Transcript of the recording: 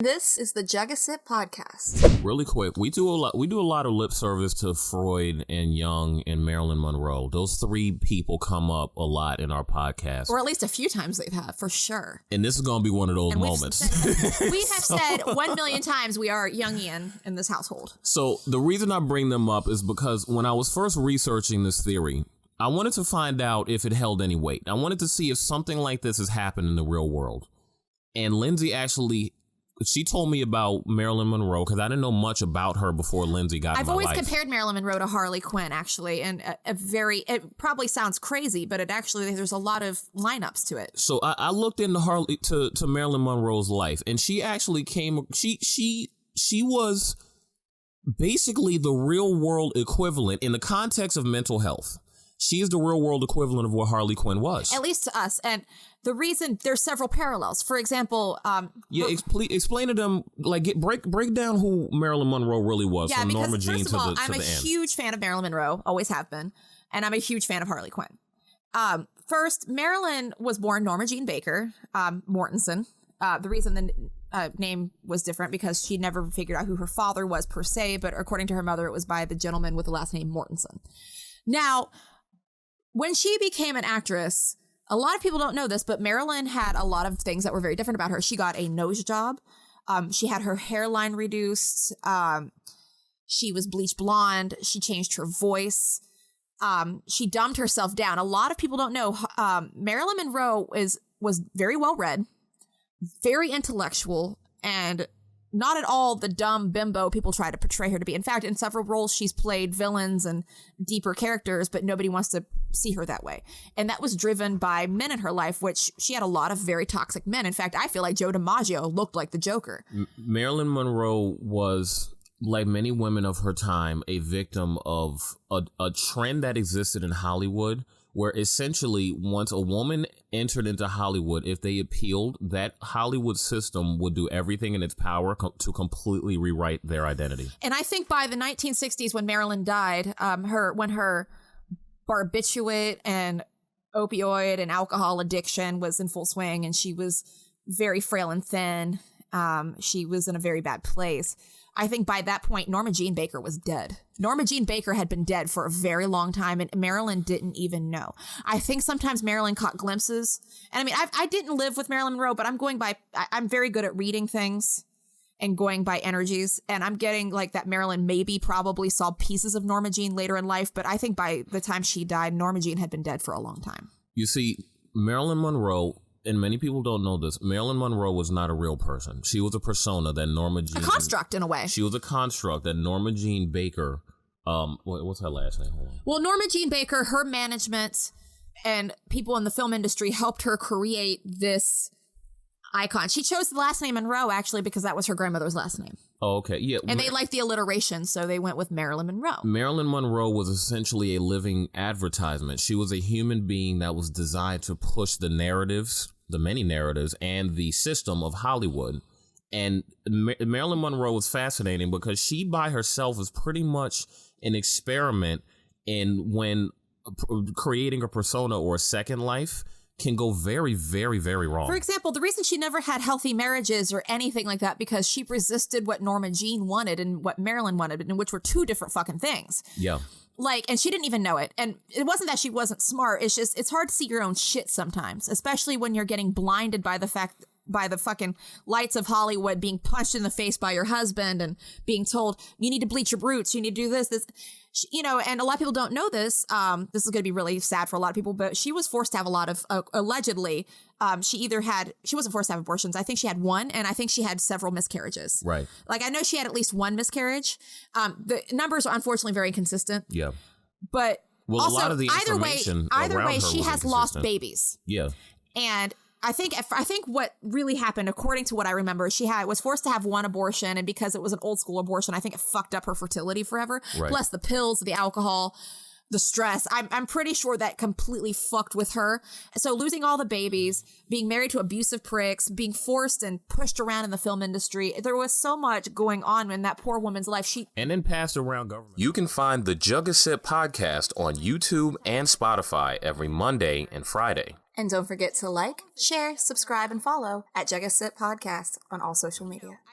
This is the Jug O Sip podcast. Really quick, we do a lot of lip service to Freud and Jung and Marilyn Monroe. Those three people come up a lot in our podcast. Or at least a few times they've had, for sure. And this is going to be one of those moments. We have said 1 million times we are Jungian in this household. So the reason I bring them up is because when I was first researching this theory, I wanted to find out if it held any weight. I wanted to see if something like this has happened in the real world. And Lindsey she told me about Marilyn Monroe because I didn't know much about her before Lindsey got in my life. I've always compared Marilyn Monroe to Harley Quinn, actually, and it probably sounds crazy, but there's a lot of lineups to it. So I looked into to Marilyn Monroe's life, and she actually she was basically the real world equivalent in the context of mental health. She is the real world equivalent of what Harley Quinn was. At least to us. And the reason, there's several parallels. For example... explain to them, break down who Marilyn Monroe really was from Norma Jean to the end. I'm a huge fan of Marilyn Monroe, always have been, and I'm a huge fan of Harley Quinn. First, Marilyn was born Norma Jean Baker, Mortensen. The reason the name was different because she never figured out who her father was per se, but according to her mother, it was by the gentleman with the last name Mortensen. Now... when she became an actress, a lot of people don't know this, but Marilyn had a lot of things that were very different about her. She got a nose job. She had her hairline reduced. She was bleached blonde. She changed her voice. She dumbed herself down. A lot of people don't know. Marilyn Monroe was very well read, very intellectual, and not at all the dumb bimbo people try to portray her to be. In fact, in several roles, she's played villains and deeper characters, but nobody wants to see her that way. And that was driven by men in her life, which she had a lot of very toxic men. In fact, I feel like Joe DiMaggio looked like the Joker. Marilyn Monroe was, like many women of her time, a victim of a trend that existed in Hollywood, where essentially once a woman entered into Hollywood, if they appealed, that Hollywood system would do everything in its power to completely rewrite their identity. And I think by the 1960s, when Marilyn died, when her barbiturate and opioid and alcohol addiction was in full swing, and she was very frail and thin, she was in a very bad place. I think by that point, Norma Jean Baker was dead. Norma Jean Baker had been dead for a very long time, and Marilyn didn't even know. I think sometimes Marilyn caught glimpses. And I mean, I didn't live with Marilyn Monroe, but I'm very good at reading things and going by energies. And I'm getting like that Marilyn probably saw pieces of Norma Jean later in life. But I think by the time she died, Norma Jean had been dead for a long time. You see, Marilyn Monroe... and many people don't know this, Marilyn Monroe was not a real person. She was a persona that Norma Jean... a construct, in a way. She was a construct that Norma Jean Baker... what's her last name? Hold on. Well, Norma Jean Baker, her management and people in the film industry helped her create this icon. She chose the last name Monroe, actually, because that was her grandmother's last name. Oh, okay. Yeah. And they liked the alliteration, so they went with Marilyn Monroe. Marilyn Monroe was essentially a living advertisement. She was a human being that was designed to push the narratives, the many narratives, and the system of Hollywood. And Marilyn Monroe was fascinating because she by herself is pretty much an experiment in when creating a persona or a second life can go very, very, very wrong. For example, the reason she never had healthy marriages or anything like that, because she resisted what Norma Jean wanted and what Marilyn wanted, and which were two different fucking things. Yeah. And she didn't even know it. And it wasn't that she wasn't smart. It's just, it's hard to see your own shit sometimes, especially when you're getting blinded by the fucking lights of Hollywood, being punched in the face by your husband and being told, you need to bleach your roots, you need to do this, and a lot of people don't know this. This is going to be really sad for a lot of people, but she was forced to have a lot of, allegedly, she wasn't forced to have abortions. I think she had one, and I think she had several miscarriages. Right. Like, I know she had at least one miscarriage. The numbers are unfortunately very inconsistent. Yeah. but well, also, a lot of the information either way, she has lost inconsistent. babies. Yeah. And I think what really happened, according to what I remember, she was forced to have one abortion, and because it was an old school abortion, I think it fucked up her fertility forever. Right. Plus the pills, the alcohol, the stress. I'm pretty sure that completely fucked with her. So losing all the babies, being married to abusive pricks, being forced and pushed around in the film industry, there was so much going on in that poor woman's life. And then passed around government. You can find the Jug O Sip podcast on YouTube and Spotify every Monday and Friday. And don't forget to like, share, subscribe, and follow at Jug O Sip Podcast on all social media.